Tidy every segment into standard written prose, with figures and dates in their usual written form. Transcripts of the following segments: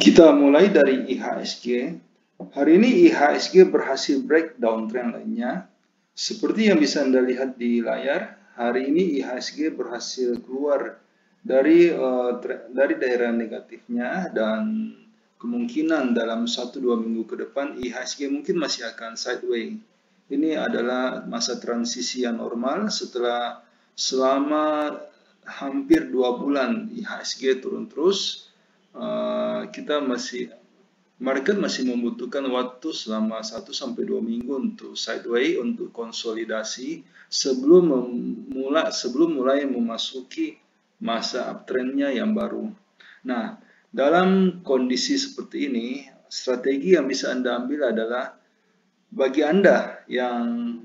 Kita mulai dari IHSG. Hari ini IHSG berhasil break downtrend lainnya. Seperti yang bisa Anda lihat di layar, hari ini IHSG berhasil keluar dari daerah negatifnya dan kemungkinan dalam 1-2 minggu ke depan IHSG mungkin masih akan sideways. Ini adalah masa transisi yang normal setelah selama hampir 2 bulan IHSG turun terus. Market masih membutuhkan waktu selama 1-2 minggu untuk sideways, untuk konsolidasi sebelum mulai memasuki masa uptrendnya yang baru. Nah, dalam kondisi seperti ini, strategi yang bisa Anda ambil adalah bagi Anda yang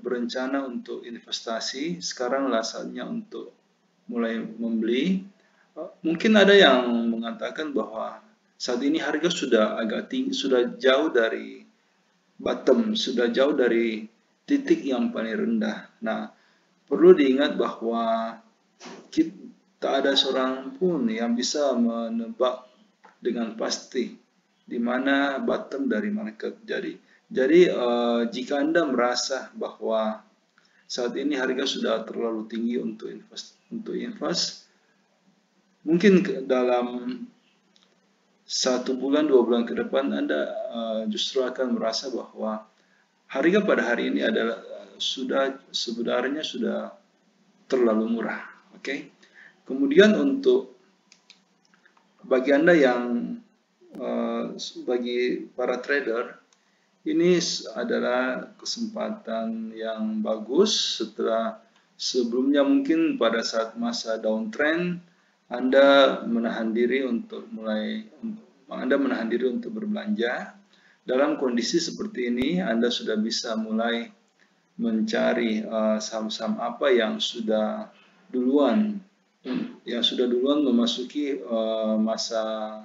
berencana untuk investasi, sekaranglah saatnya untuk mulai membeli. Mungkin ada yang mengatakan bahwa saat ini harga sudah agak tinggi, sudah jauh dari bottom, sudah jauh dari titik yang paling rendah. Nah, perlu diingat bahwa tak ada seorang pun yang bisa menebak dengan pasti di mana bottom dari market. Jadi jika Anda merasa bahwa saat ini harga sudah terlalu tinggi untuk invest, mungkin dalam 1 bulan, 2 bulan ke depan Anda justru akan merasa bahwa harga pada hari ini adalah sebenarnya sudah terlalu murah. Oke. Kemudian untuk bagi Anda yang bagi para trader, ini adalah kesempatan yang bagus setelah sebelumnya mungkin pada saat masa downtrend Anda menahan diri untuk berbelanja. Dalam kondisi seperti ini Anda sudah bisa mulai mencari saham-saham apa yang sudah duluan memasuki masa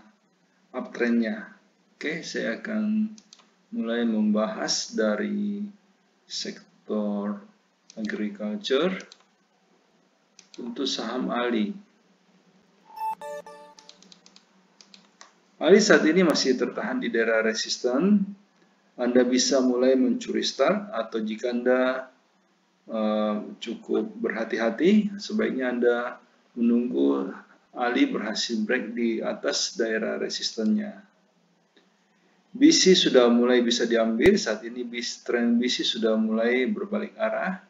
uptrendnya. Oke, saya akan mulai membahas dari sektor agriculture untuk saham ALI. ALI saat ini masih tertahan di daerah resisten. Anda bisa mulai mencuri start, atau jika Anda cukup berhati-hati, sebaiknya Anda menunggu ALI berhasil break di atas daerah resistennya. BC sudah mulai bisa diambil, saat ini tren BC sudah mulai berbalik arah.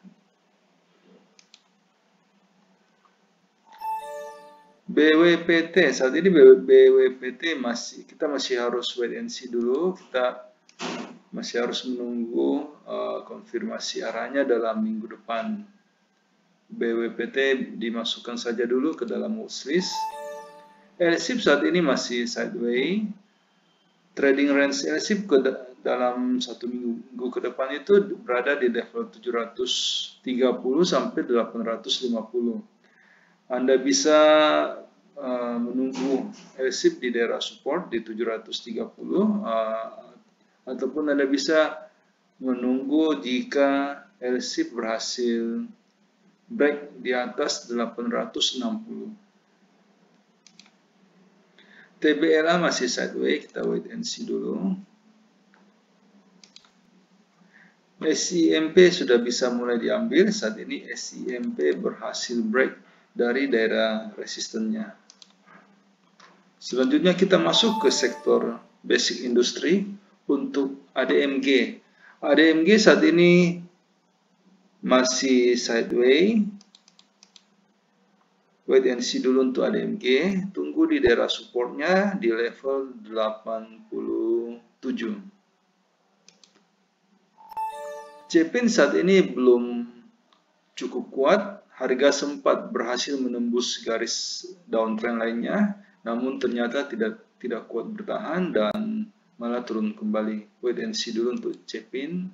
BWPT, saat ini BWPT kita masih harus wait and see dulu, kita masih harus menunggu konfirmasi arahnya dalam minggu depan. BWPT dimasukkan saja dulu ke dalam watchlist. LSIP saat ini masih sideways. Trading range LSIP dalam 1 minggu ke depan itu berada di level 730 sampai 850. Anda bisa menunggu LSIP di daerah support di 730 ataupun Anda bisa menunggu jika LSIP berhasil break di atas 860. TBLA masih sideways, kita wait and see dulu. SIMP sudah bisa mulai diambil, saat ini SIMP berhasil break dari daerah resistennya. Selanjutnya kita masuk ke sektor basic industry untuk ADMG. ADMG saat ini masih sideways. Wait and see dulu untuk ADMG, tunggu di daerah supportnya di level 87. Cepin saat ini belum cukup kuat, harga sempat berhasil menembus garis downtrend lainnya, namun ternyata tidak kuat bertahan dan malah turun kembali. Wait and see dulu untuk Cepin.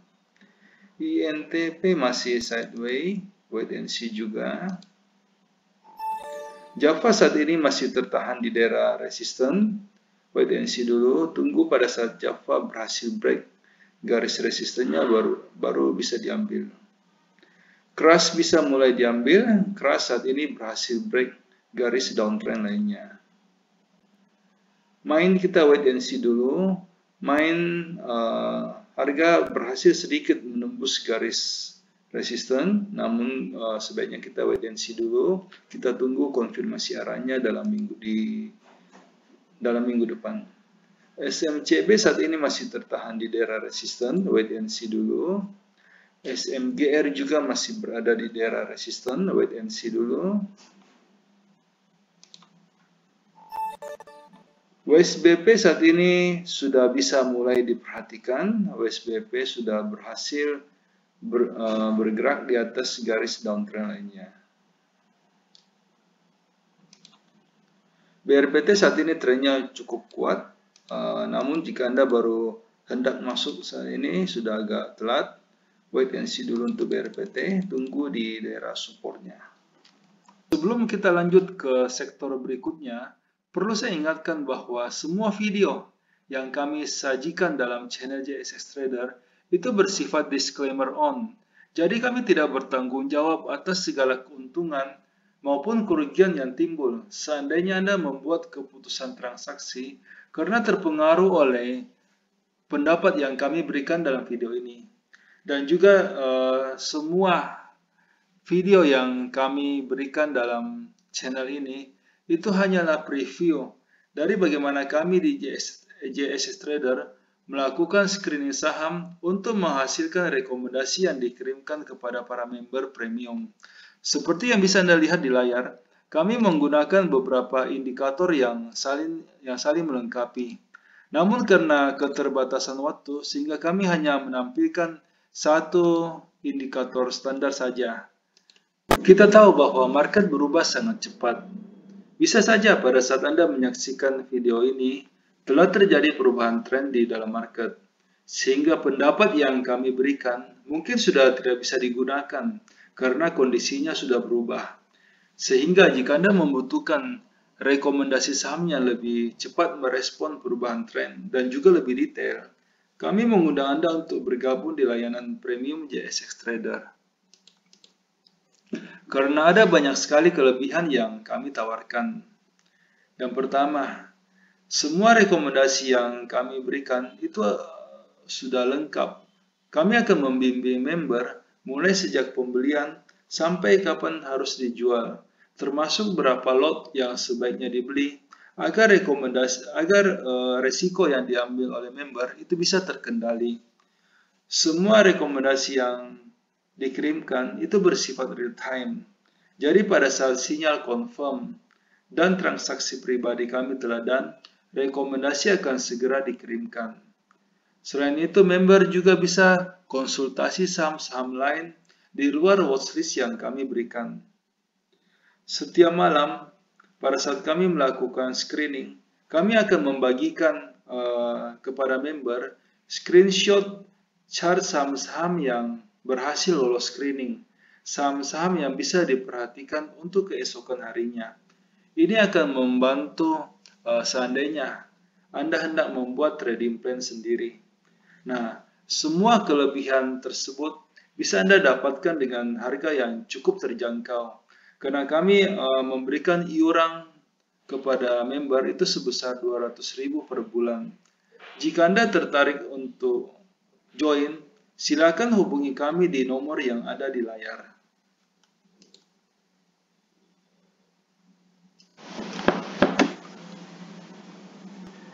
INTP masih sideways, wait and see juga. Java saat ini masih tertahan di daerah resisten, wait and see dulu, tunggu pada saat Java berhasil break garis resistennya baru bisa diambil. Crush bisa mulai diambil, Crush saat ini berhasil break garis downtrend lainnya. Main kita wait and see dulu. Main harga berhasil sedikit menembus garis resisten, namun sebaiknya kita wait and see dulu. Kita tunggu konfirmasi arahnya dalam minggu depan. SMCB saat ini masih tertahan di daerah resisten, wait and see dulu. SMGR juga masih berada di daerah resisten, wait and see dulu. WSBP saat ini sudah bisa mulai diperhatikan. WSBP sudah berhasil bergerak di atas garis downtrend lainnya. BRPT saat ini trennya cukup kuat, namun jika Anda baru hendak masuk saat ini sudah agak telat. Wait and see dulu untuk BRPT, tunggu di daerah supportnya. Sebelum kita lanjut ke sektor berikutnya, perlu saya ingatkan bahwa semua video yang kami sajikan dalam channel JSX Trader itu bersifat disclaimer on. Jadi kami tidak bertanggung jawab atas segala keuntungan maupun kerugian yang timbul seandainya Anda membuat keputusan transaksi karena terpengaruh oleh pendapat yang kami berikan dalam video ini. Dan juga semua video yang kami berikan dalam channel ini itu hanyalah preview dari bagaimana kami di JSX Trader melakukan screening saham untuk menghasilkan rekomendasi yang dikirimkan kepada para member premium. Seperti yang bisa Anda lihat di layar, kami menggunakan beberapa indikator yang saling melengkapi. Namun karena keterbatasan waktu, sehingga kami hanya menampilkan satu indikator standar saja. Kita tahu bahwa market berubah sangat cepat. Bisa saja pada saat Anda menyaksikan video ini, telah terjadi perubahan tren di dalam market. Sehingga pendapat yang kami berikan mungkin sudah tidak bisa digunakan karena kondisinya sudah berubah. Sehingga jika Anda membutuhkan rekomendasi saham yang lebih cepat merespon perubahan tren dan juga lebih detail, kami mengundang Anda untuk bergabung di layanan premium JSX Trader. Karena ada banyak sekali kelebihan yang kami tawarkan. Yang pertama, semua rekomendasi yang kami berikan itu sudah lengkap. Kami akan membimbing member mulai sejak pembelian sampai kapan harus dijual, termasuk berapa lot yang sebaiknya dibeli, agar resiko yang diambil oleh member itu bisa terkendali. Semua rekomendasi yang dikirimkan itu bersifat real time. Jadi pada saat sinyal confirm dan transaksi pribadi kami telah done, rekomendasi akan segera dikirimkan. Selain itu, member juga bisa konsultasi saham-saham lain di luar watchlist yang kami berikan. Setiap malam, pada saat kami melakukan screening, kami akan membagikan kepada member screenshot chart saham-saham yang berhasil lolos screening, saham-saham yang bisa diperhatikan untuk keesokan harinya. Ini akan membantu seandainya Anda hendak membuat trading plan sendiri. Nah, semua kelebihan tersebut bisa Anda dapatkan dengan harga yang cukup terjangkau. Karena kami memberikan iuran kepada member itu sebesar 200.000 per bulan. Jika Anda tertarik untuk join, silakan hubungi kami di nomor yang ada di layar.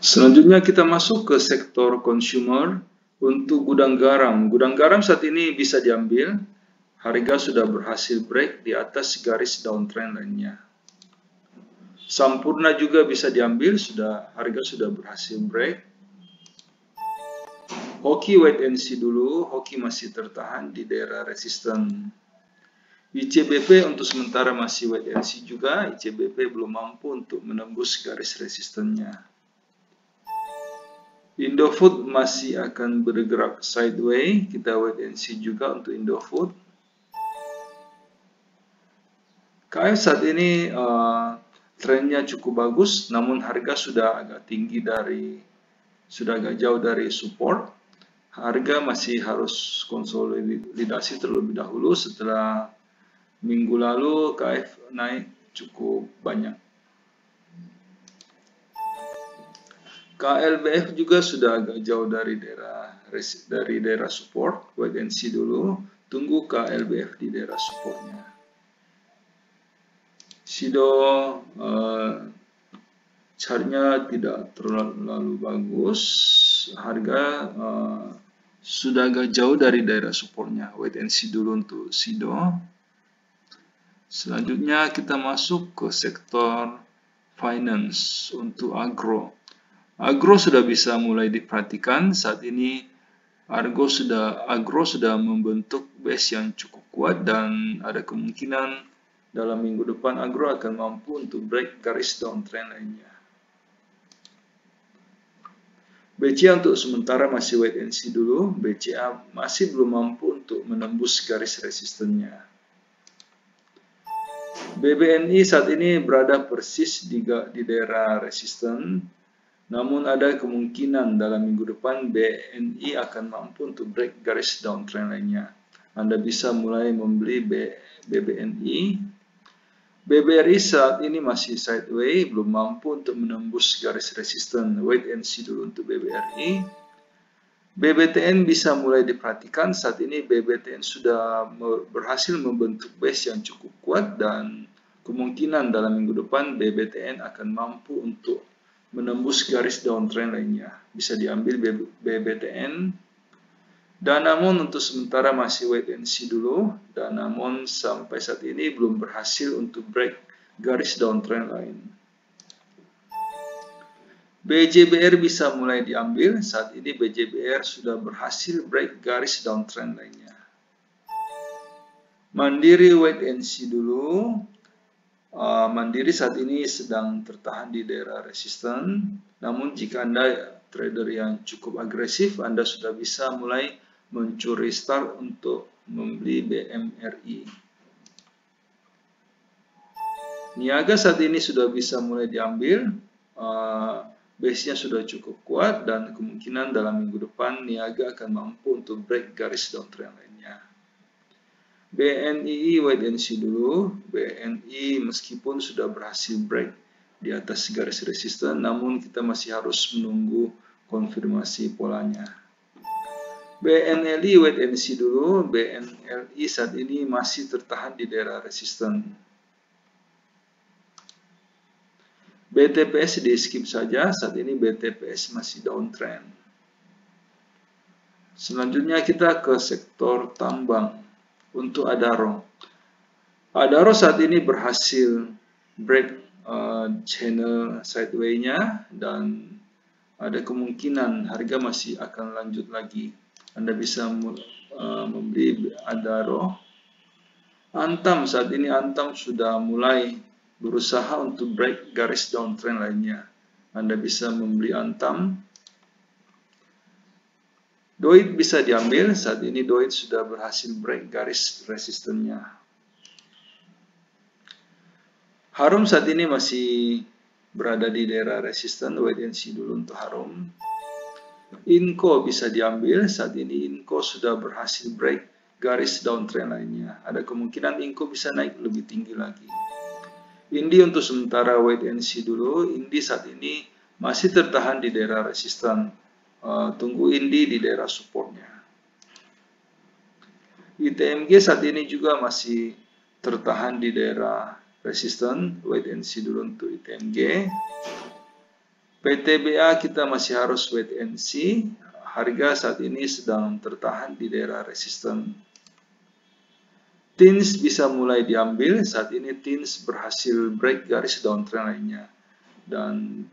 Selanjutnya kita masuk ke sektor consumer untuk gudang garam. Gudang garam saat ini bisa diambil. Harga sudah berhasil break di atas garis downtrend lainnya. Sampurna juga bisa diambil, harga sudah berhasil break. Hoki wait and see dulu, Hoki masih tertahan di daerah resisten. ICBP untuk sementara masih wait and see juga, ICBP belum mampu untuk menembus garis resistennya. Indofood masih akan bergerak sideways, kita wait and see juga untuk Indofood. KF saat ini trennya cukup bagus, namun harga sudah agak tinggi sudah agak jauh dari support. Harga masih harus konsolidasi terlebih dahulu setelah minggu lalu KF naik cukup banyak. KLBF juga sudah agak jauh dari daerah support, wait and see dulu, tunggu KLBF di daerah supportnya. Sido chartnya tidak terlalu bagus, harga sudah agak jauh dari daerah supportnya, wait and see dulu untuk Sido. Selanjutnya kita masuk ke sektor finance untuk agro. Agro sudah bisa mulai diperhatikan. Saat ini agro sudah membentuk base yang cukup kuat dan ada kemungkinan dalam minggu depan agro akan mampu untuk break garis downtrend lainnya. BCA untuk sementara masih wait and see dulu. BCA masih belum mampu untuk menembus garis resistennya. BBNI saat ini berada persis di daerah resisten. Namun ada kemungkinan dalam minggu depan BNI akan mampu untuk break garis downtrend lainnya. Anda bisa mulai membeli BBNI. BBRI saat ini masih sideways, belum mampu untuk menembus garis resisten. Wait and see dulu untuk BBRI. BBTN bisa mulai diperhatikan. Saat ini BBTN sudah berhasil membentuk base yang cukup kuat dan kemungkinan dalam minggu depan BBTN akan mampu untuk menembus garis downtrend lainnya. Bisa diambil BBTN. Danamon untuk sementara masih wait and see dulu. Danamon sampai saat ini belum berhasil untuk break garis downtrend lain. BJBR bisa mulai diambil. Saat ini BJBR sudah berhasil break garis downtrend lainnya. Mandiri wait and see dulu. Mandiri saat ini sedang tertahan di daerah resisten. Namun jika Anda trader yang cukup agresif, Anda sudah bisa mulai mencuri start untuk membeli BMRI. Niaga saat ini sudah bisa mulai diambil. Base-nya sudah cukup kuat dan kemungkinan dalam minggu depan Niaga akan mampu untuk break garis downtrend lainnya. BNI wait and see dulu. BNI meskipun sudah berhasil break di atas garis resisten, namun kita masih harus menunggu konfirmasi polanya. BNLI wait and see dulu. BNLI saat ini masih tertahan di daerah resisten. BTPS di skip saja. Saat ini BTPS masih downtrend. Selanjutnya kita ke sektor tambang. Untuk Adaro. Adaro saat ini berhasil break channel sideways-nya dan ada kemungkinan harga masih akan lanjut lagi. Anda bisa membeli Adaro. Antam saat ini Antam sudah mulai berusaha untuk break garis downtrend lainnya. Anda bisa membeli Antam. Doit bisa diambil, saat ini Doit sudah berhasil break garis resistennya. Harum saat ini masih berada di daerah resisten, wait and see dulu untuk Harum. Inco bisa diambil, saat ini Inco sudah berhasil break garis downtrend lainnya. Ada kemungkinan Inco bisa naik lebih tinggi lagi. Indi untuk sementara wait and see dulu, Indi saat ini masih tertahan di daerah resisten. Tunggu Indi di daerah supportnya. ITMG saat ini juga masih tertahan di daerah resisten, wait and see dulu untuk ITMG. PTBA kita masih harus wait and see, harga saat ini sedang tertahan di daerah resisten. TINS bisa mulai diambil, saat ini TINS berhasil break garis downtrend lainnya. Dan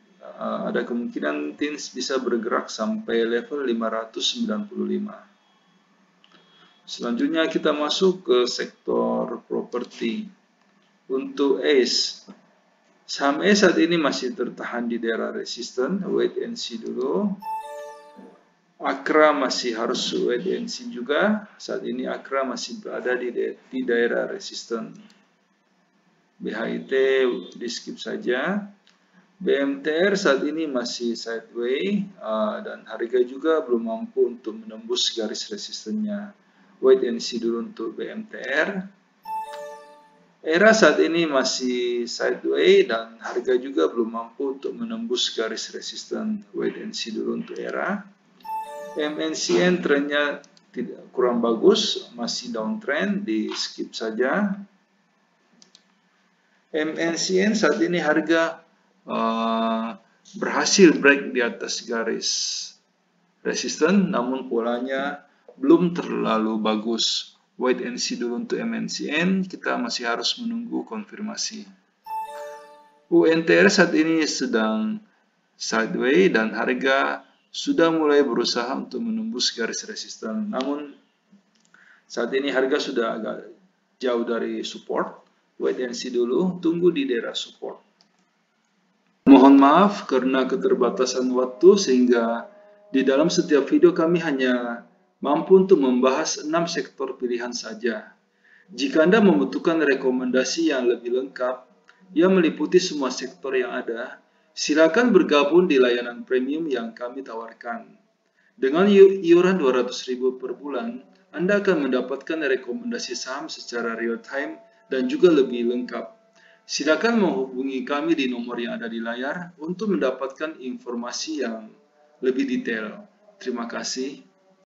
ada kemungkinan TINS bisa bergerak sampai level 595. Selanjutnya kita masuk ke sektor properti. Untuk ACE, saham ACE saat ini masih tertahan di daerah resisten, wait and see dulu. Akra masih harus wait and see juga. Saat ini Akra masih berada di daerah resisten. BHIT di skip saja. BMTR saat ini masih sideways dan harga juga belum mampu untuk menembus garis resistennya. Wait and see dulu untuk BMTR. Era saat ini masih sideway dan harga juga belum mampu untuk menembus garis resisten. Wait and see dulu untuk era. MNCN trennya kurang bagus, masih downtrend, di skip saja. MNCN saat ini harga berhasil break di atas garis resisten, namun polanya belum terlalu bagus. Wait and see dulu untuk MNCN, kita masih harus menunggu konfirmasi. UNTR saat ini sedang sideway dan harga sudah mulai berusaha untuk menembus garis resisten. Namun saat ini harga sudah agak jauh dari support. Wait and see dulu, tunggu di daerah support. Mohon maaf karena keterbatasan waktu sehingga di dalam setiap video kami hanya mampu untuk membahas 6 sektor pilihan saja. Jika Anda membutuhkan rekomendasi yang lebih lengkap yang meliputi semua sektor yang ada, silakan bergabung di layanan premium yang kami tawarkan. Dengan iuran 200.000 per bulan, Anda akan mendapatkan rekomendasi saham secara real time dan juga lebih lengkap. Silakan menghubungi kami di nomor yang ada di layar untuk mendapatkan informasi yang lebih detail. Terima kasih.